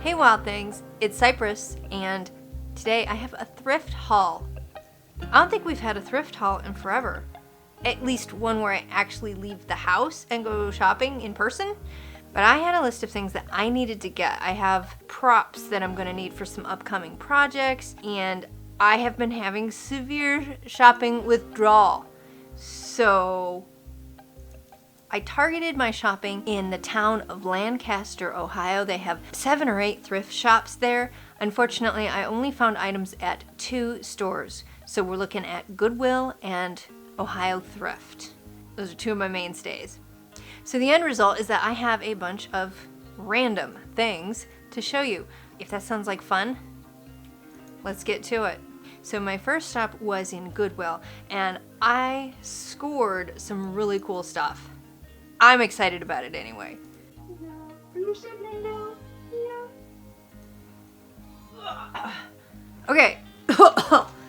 Hey Wild Things, it's Cypress, and today I have a thrift haul. I don't think we've had a thrift haul in forever. At least one where I actually leave the house and go shopping in person. But I had a list of things that I needed to get. I have props that I'm going to need for some upcoming projects, and I have been having severe shopping withdrawal. So I targeted my shopping in the town of Lancaster, Ohio. They have 7 or 8 thrift shops there. Unfortunately, I only found items at 2 stores. So we're looking at Goodwill and Ohio Thrift. Those are 2 of my mainstays. So the end result is that I have a bunch of random things to show you. If that sounds like fun, let's get to it. So my first stop was in Goodwill, and I scored some really cool stuff. I'm excited about it anyway. Okay,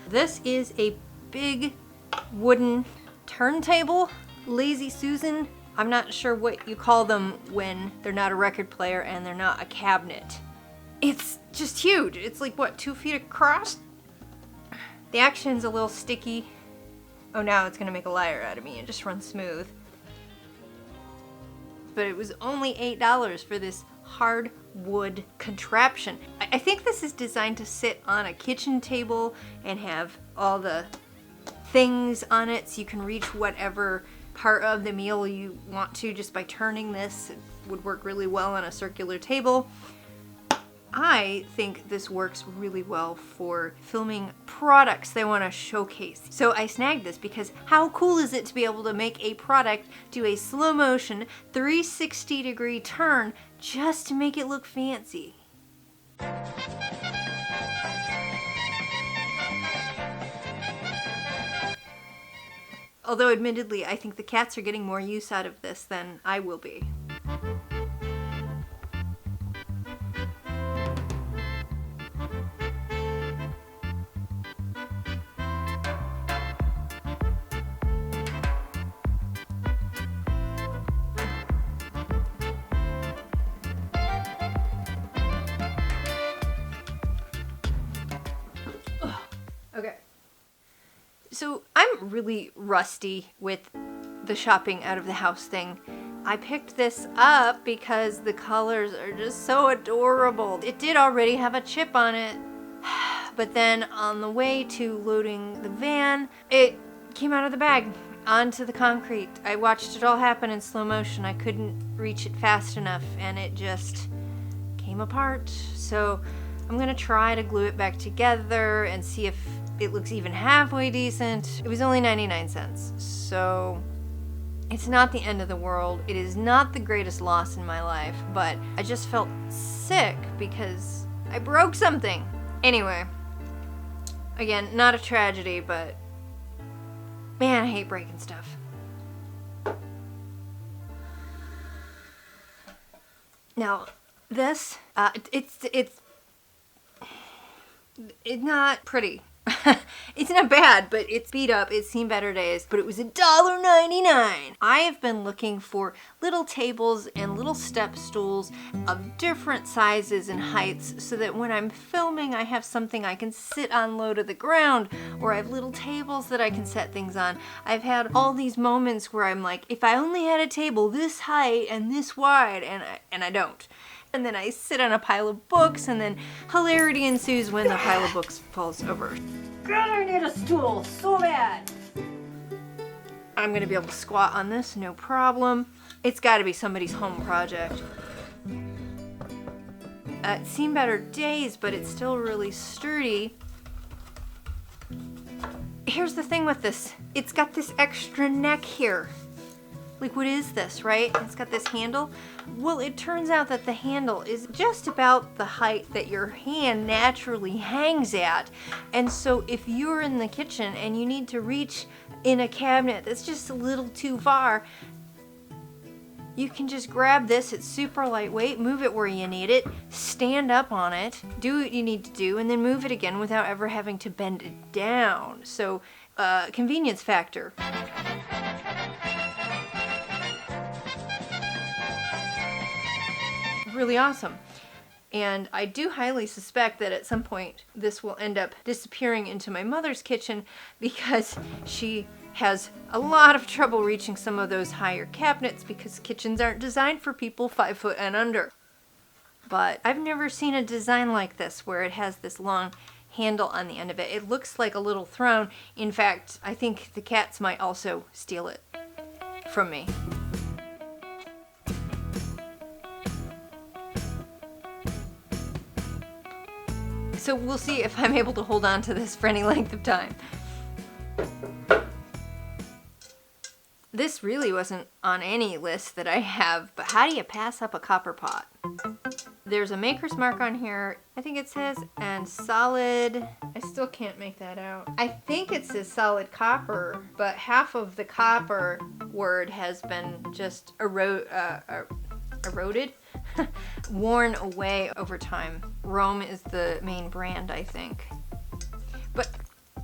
this is a big wooden turntable, Lazy Susan. I'm not sure what you call them when they're not a record player and they're not a cabinet. It's just huge. It's like, what, 2 feet across? The action's a little sticky. Oh, now it's gonna make a liar out of me and just run smooth. But it was only $8 for this hardwood contraption. I think this is designed to sit on a kitchen table and have all the things on it so you can reach whatever part of the meal you want to just by turning this. It would work really well on a circular table. I think this works really well for filming products they want to showcase. So I snagged this because how cool is it to be able to make a product do a slow motion 360-degree turn just to make it look fancy? Although admittedly, I think the cats are getting more use out of this than I will be. Okay. So I'm really rusty with the shopping out of the house thing. I picked this up because the colors are just so adorable. It did already have a chip on it, but then on the way to loading the van, it came out of the bag onto the concrete. I watched it all happen in slow motion. I couldn't reach it fast enough and it just came apart. So I'm gonna try to glue it back together and see if it looks even halfway decent. It was only 99 cents, so it's not the end of the world. It is not the greatest loss in my life, but I just felt sick because I broke something. Anyway, again, not a tragedy, but man, I hate breaking stuff. Now, this, it's not pretty. It's not bad, but it's beat up. It's seen better days, but it was $1.99. I have been looking for little tables and little step stools of different sizes and heights so that when I'm filming, I have something I can sit on low to the ground, or I have little tables that I can set things on. I've had all these moments where I'm like, if I only had a table this height and this wide, and I don't. And then I sit on a pile of books, and then hilarity ensues when the pile of books falls over. God, I need a stool so bad. I'm gonna be able to squat on this, no problem. It's gotta be somebody's home project. It's seen better days, but it's still really sturdy. Here's the thing with this. It's got this extra neck here. Like, what is this, right? It's got this handle. Well, it turns out that the handle is just about the height that your hand naturally hangs at. And so if you're in the kitchen and you need to reach in a cabinet that's just a little too far, you can just grab this. It's super lightweight, move it where you need it, stand up on it, do what you need to do, and then move it again without ever having to bend it down. So, convenience factor. Really awesome. And I do highly suspect that at some point this will end up disappearing into my mother's kitchen because she has a lot of trouble reaching some of those higher cabinets because kitchens aren't designed for people 5 foot and under. But I've never seen a design like this where it has this long handle on the end of it. It looks like a little throne. In fact, I think the cats might also steal it from me. So we'll see if I'm able to hold on to this for any length of time. This really wasn't on any list that I have, but how do you pass up a copper pot? There's a maker's mark on here, I think it says, and solid, I still can't make that out. I think it says solid copper, but half of the copper word has been just eroded, worn away over time. Rome is the main brand, I think. But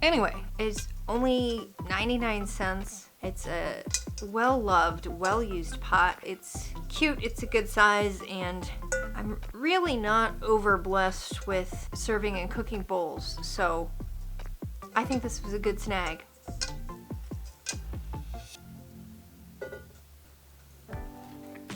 anyway, it's only 99 cents. It's a well-loved, well-used pot. It's cute, it's a good size, and I'm really not over-blessed with serving and cooking bowls, so I think this was a good snag.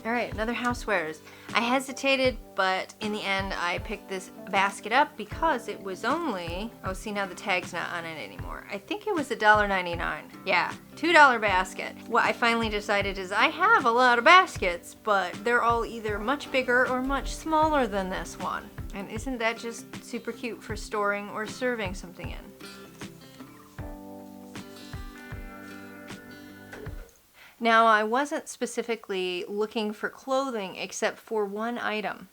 Alright, another Housewares. I hesitated, but in the end I picked this basket up because it was only, oh see now the tag's not on it anymore. I think it was $1.99. Yeah, $2 basket. What I finally decided is I have a lot of baskets, but they're all either much bigger or much smaller than this one. And isn't that just super cute for storing or serving something in? Now, I wasn't specifically looking for clothing except for one item.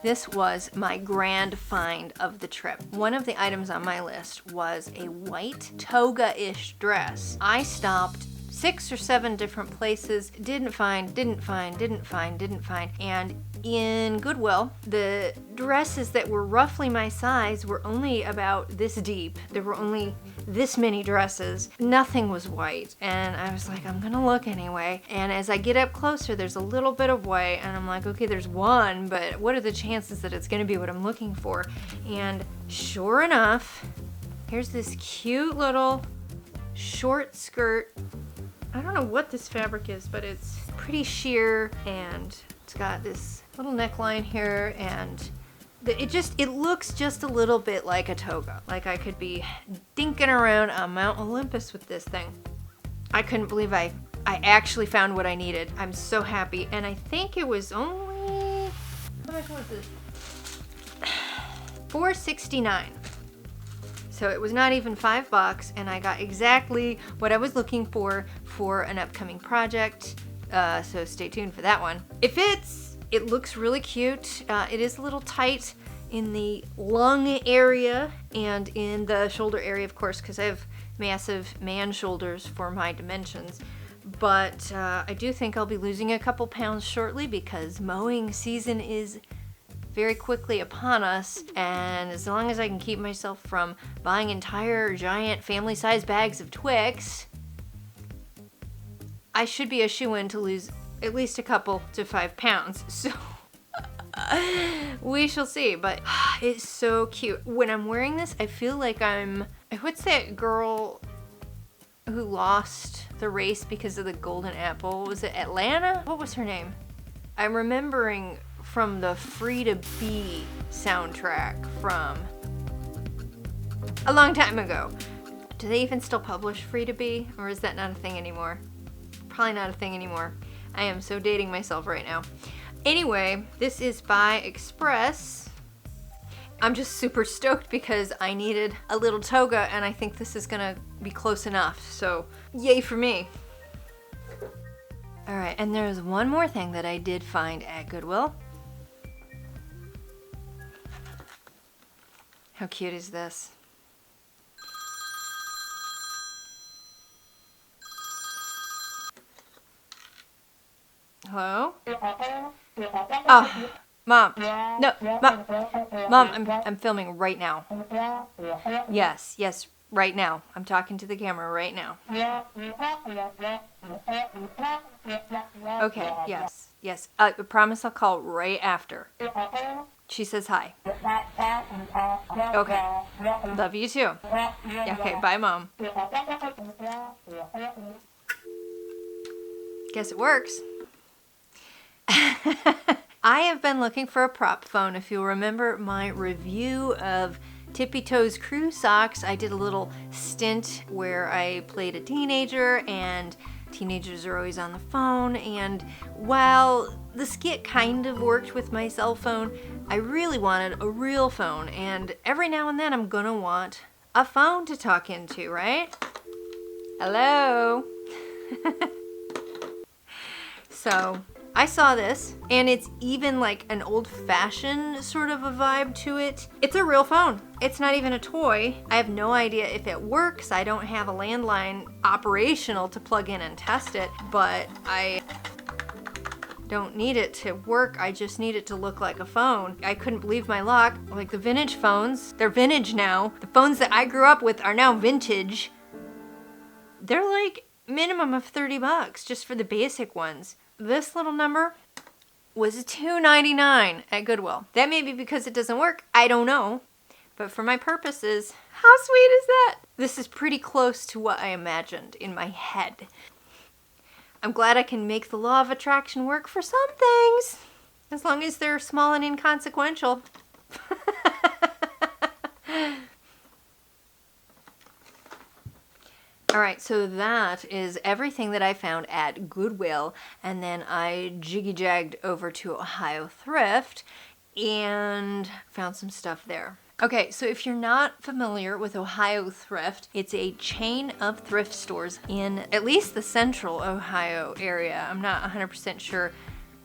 This was my grand find of the trip. One of the items on my list was a white toga-ish dress. I stopped 6 or 7 different places, didn't find, and in Goodwill, the dresses that were roughly my size were only about this deep. There were only this many dresses. Nothing was white, and I was like, I'm gonna look anyway. And as I get up closer, there's a little bit of white, and I'm like, okay, there's one, but what are the chances that it's gonna be what I'm looking for? And sure enough, here's this cute little short skirt. I don't know what this fabric is, but it's pretty sheer, and it's got this little neckline here, and it looks just a little bit like a toga. Like I could be dinking around on Mount Olympus with this thing. I couldn't believe I actually found what I needed. I'm so happy, and I think it was only, how much was this? $4.69. So it was not even $5, and I got exactly what I was looking for an upcoming project. So stay tuned for that one. It fits. It looks really cute. It is a little tight in the lung area and in the shoulder area, of course, because I have massive man shoulders for my dimensions. But I do think I'll be losing a couple pounds shortly because mowing season is very quickly upon us, and as long as I can keep myself from buying entire giant family-sized bags of Twix, I should be a shoo-in to lose at least a couple to 5 pounds. So we shall see, but it's so cute. When I'm wearing this, I feel like what's that girl who lost the race because of the golden apple? Was it Atlanta? What was her name? I'm remembering from the Free to Be soundtrack from a long time ago. Do they even still publish Free to Be, or is that not a thing anymore? Probably not a thing anymore. I am so dating myself right now. Anyway, this is by Express. I'm just super stoked because I needed a little toga, and I think this is gonna be close enough, so yay for me. Alright, and there's one more thing that I did find at Goodwill. How cute is this? Hello? Oh, Mom. No, Mom. Mom, I'm filming right now. Yes, right now. I'm talking to the camera right now. Okay, yes, yes. I promise I'll call right after. She says hi. Okay. Love you too. Okay, bye, Mom. Guess it works. I have been looking for a prop phone. If you'll remember my review of TIPITOE's crew socks, I did a little stint where I played a teenager, and teenagers are always on the phone, and while the skit kind of worked with my cell phone, I really wanted a real phone, and every now and then I'm gonna want a phone to talk into, right? Hello? So I saw this, and it's even like an old-fashioned sort of a vibe to it. It's a real phone. It's not even a toy. I have no idea if it works. I don't have a landline operational to plug in and test it, but I don't need it to work. I just need it to look like a phone. I couldn't believe my luck. Like the vintage phones, they're vintage now. The phones that I grew up with are now vintage. They're like minimum of $30 just for the basic ones. This little number was $2.99 at Goodwill. That may be because it doesn't work. I don't know. But for my purposes, how sweet is that? This is pretty close to what I imagined in my head. I'm glad I can make the law of attraction work for some things, as long as they're small and inconsequential. Alright, so that is everything that I found at Goodwill, and then I jiggy-jagged over to Ohio Thrift and found some stuff there. Okay, so if you're not familiar with Ohio Thrift, it's a chain of thrift stores in at least the central Ohio area. I'm not 100% sure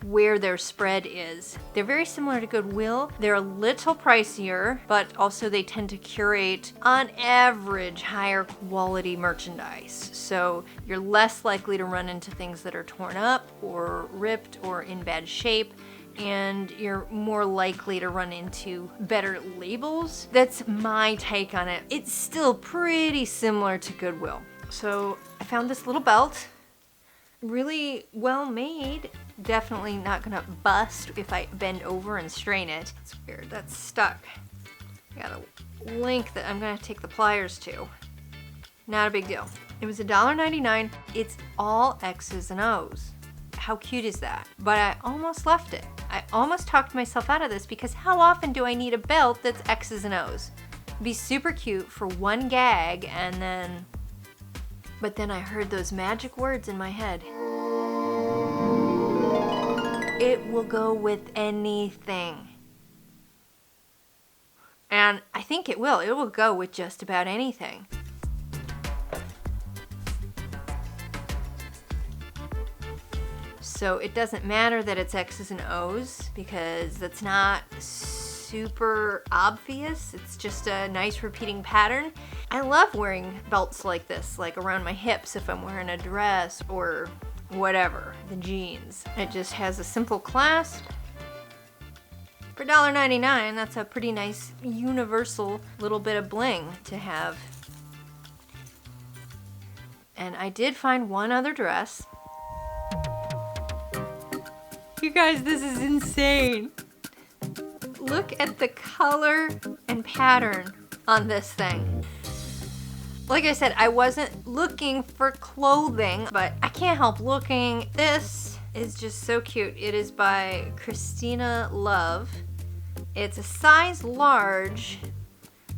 where their spread is. They're very similar to Goodwill. They're a little pricier, but also they tend to curate, on average, higher quality merchandise. So you're less likely to run into things that are torn up or ripped or in bad shape, and you're more likely to run into better labels. That's my take on it. It's still pretty similar to Goodwill. So I found this little belt. Really well made. Definitely not gonna bust if I bend over and strain it. It's weird, that's stuck. I got a link that I'm gonna take the pliers to. Not a big deal. It was $1.99. It's all X's and O's. How cute is that? But I almost left it. I almost talked myself out of this because how often do I need a belt that's X's and O's? It'd be super cute for one gag, and then... But then I heard those magic words in my head. It will go with anything. And I think it will. It will go with just about anything. So it doesn't matter that it's X's and O's because that's not super obvious. It's just a nice repeating pattern. I love wearing belts like this, like around my hips if I'm wearing a dress or whatever, the jeans. It just has a simple clasp. For $1.99, that's a pretty nice universal little bit of bling to have. And I did find one other dress. You guys, this is insane. Look at the color and pattern on this thing. Like I said, I wasn't looking for clothing, but I can't help looking. This is just so cute. It is by Christina Love. It's a size large,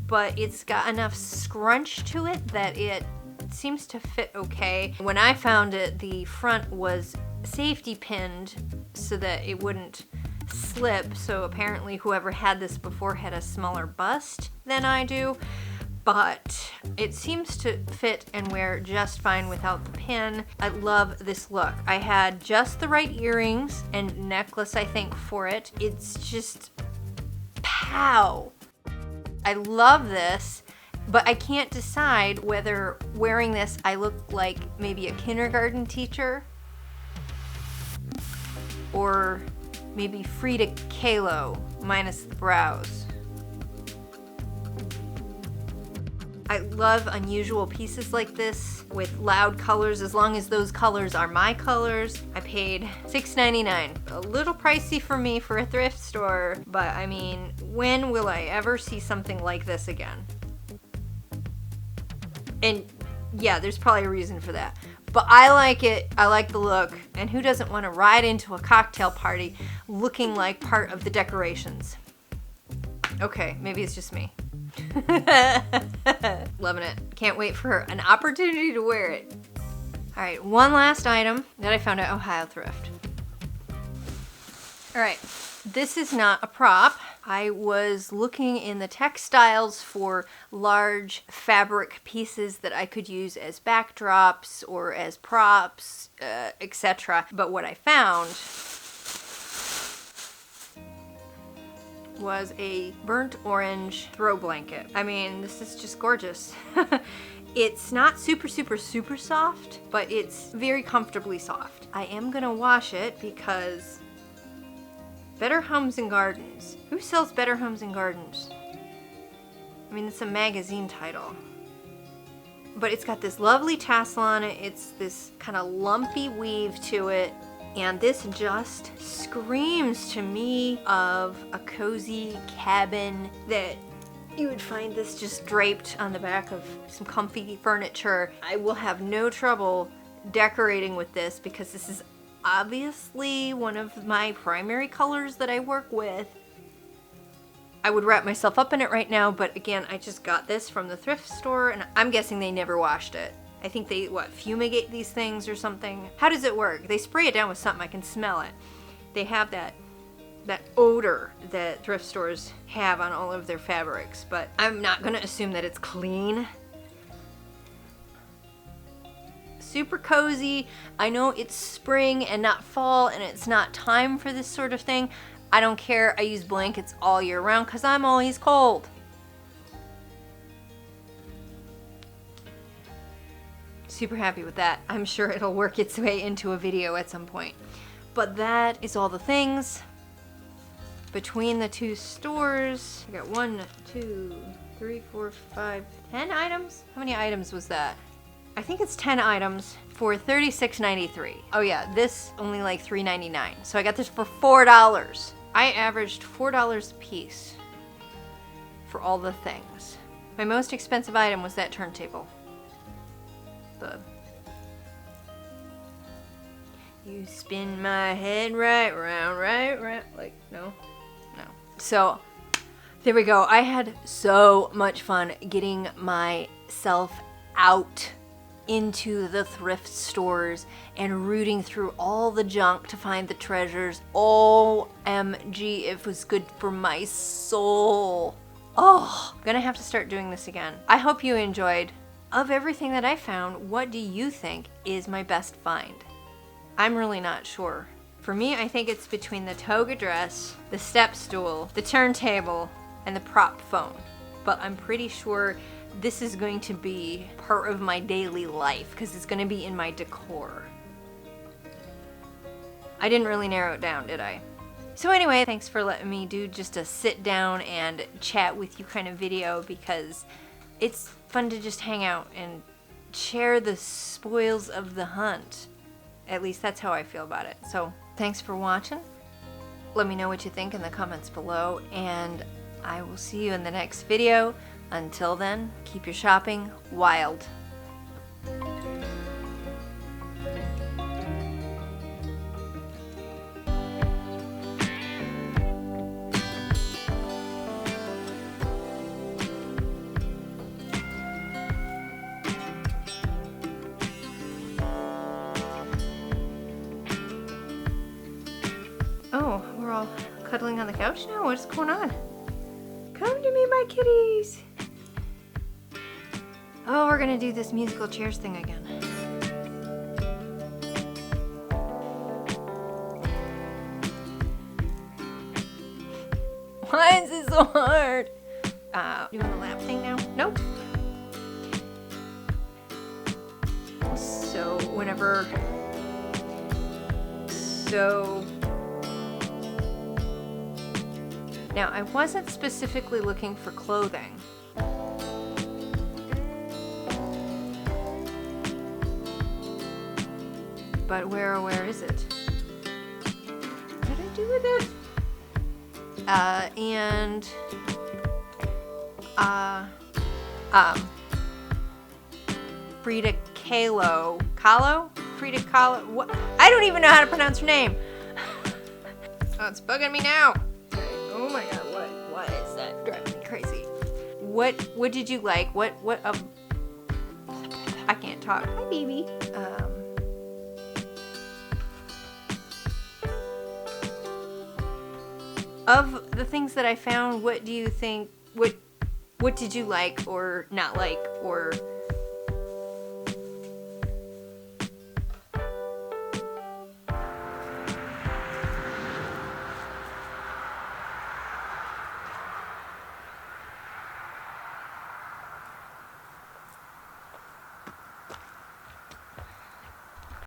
but it's got enough scrunch to it that it seems to fit okay. When I found it, the front was safety pinned so that it wouldn't slip, so apparently whoever had this before had a smaller bust than I do, but it seems to fit and wear just fine without the pin. I love this look. I had just the right earrings and necklace, I think, for it. It's just pow. I love this, but I can't decide whether wearing this I look like maybe a kindergarten teacher or maybe Frida Kahlo minus the brows. I love unusual pieces like this with loud colors, as long as those colors are my colors. I paid $6.99. A little pricey for me for a thrift store, but I mean, when will I ever see something like this again? And yeah, there's probably a reason for that. But I like it, I like the look, and who doesn't want to ride into a cocktail party looking like part of the decorations? Okay, maybe it's just me. Loving it. Can't wait for an opportunity to wear it. Alright, one last item that I found at Ohio Thrift. Alright, this is not a prop. I was looking in the textiles for large fabric pieces that I could use as backdrops or as props, etc. But what I found was a burnt orange throw blanket. I mean, this is just gorgeous. It's not super soft, but it's very comfortably soft. I am gonna wash it because Better Homes and Gardens. Who sells Better Homes and Gardens? I mean, it's a magazine title. But it's got this lovely tassel on it. It's this kind of lumpy weave to it. And this just screams to me of a cozy cabin that you would find this just draped on the back of some comfy furniture. I will have no trouble decorating with this because this is obviously one of my primary colors that I work with. I would wrap myself up in it right now, but again, I just got this from the thrift store and I'm guessing they never washed it. I think they, fumigate these things or something? How does it work? They spray it down with something, I can smell it. They have that odor that thrift stores have on all of their fabrics, but I'm not gonna assume that it's clean. Super cozy. I know it's spring and not fall and it's not time for this sort of thing. I don't care, I use blankets all year round because I'm always cold. Super happy with that. I'm sure it'll work its way into a video at some point. But that is all the things between the two stores. I got 1, 2, 3, 4, 5, 10 items? How many items was that? I think it's 10 items for $36.93. Oh yeah, this only like $3.99. So I got this for $4. I averaged $4 a piece for all the things. My most expensive item was that turntable. You spin my head right round, like, no. So, there we go. I had so much fun getting myself out into the thrift stores and rooting through all the junk to find the treasures. OMG, it was good for my soul. Oh, I'm gonna have to start doing this again. I hope you enjoyed. Of everything that I found, what do you think is my best find? I'm really not sure. For me, I think it's between the Toga dress, the step stool, the turntable, and the prop phone. But I'm pretty sure this is going to be part of my daily life because it's going to be in my decor. I didn't really narrow it down, did I? So anyway, thanks for letting me do just a sit down and chat with you kind of video because it's fun to just hang out and share the spoils of the hunt. At least that's how I feel about it. So thanks for watching. Let me know what you think in the comments below, and I will see you in the next video. Until then, keep your shopping wild. Oh, we're all cuddling on the couch now? What's going on? Come to me, my kitties! Oh, we're gonna do this musical chairs thing again. Why is this so hard? You want a lap thing now? Nope. So, whenever... Now, I wasn't specifically looking for clothing. But where is it? What did I do with it? Frida Kahlo? What? I don't even know how to pronounce her name. Oh, it's bugging me now. Oh my god, what is that? Driving me crazy. What did you like? I can't talk. Hi, baby. Of the things that I found, what do you think? What did you like or not like, or